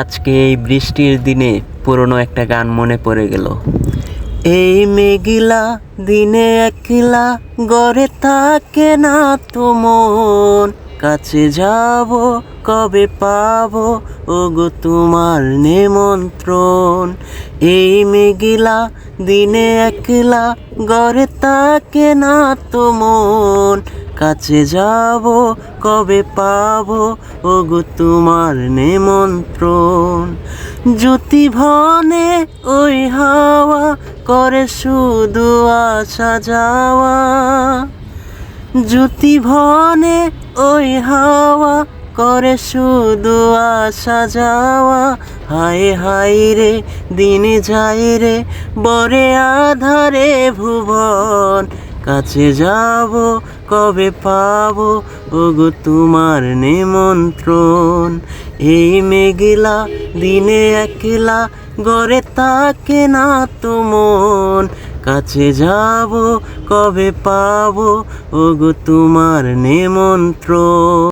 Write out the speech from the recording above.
আজকে এই বৃষ্টির দিনে পুরনো একটা গান মনে পড়ে গেল। এই মেঘলা দিনে একলা গড়ে থাকে না তো মন, কাছে যাব কবে পাবো ওগো তোমার নিমন্ত্রণ। এই মেঘলা দিনে একলা গড়ে থাকে না তো মন, কাছে যাব কবে পাবো ওগো তোমার নিমন্ত্রণ। জ্যোতি ভনে ওই হাওয়া করে শুধু আসা যাওয়া, জ্যোতি ভনে ওই হাওয়া করে শুধু আসা যাওয়া। হায় হায় রে দিন যায় রে বরে আধারে ভুবন, কাছে যাব কবে পাবো ওগো তোমার নিমন্ত্রণ। এই মেঘলা দিনে একলা গড়ে থাকে না তো মন, কাছে যাব কবে পাবো ওগো তোমার নিমন্ত্রণ।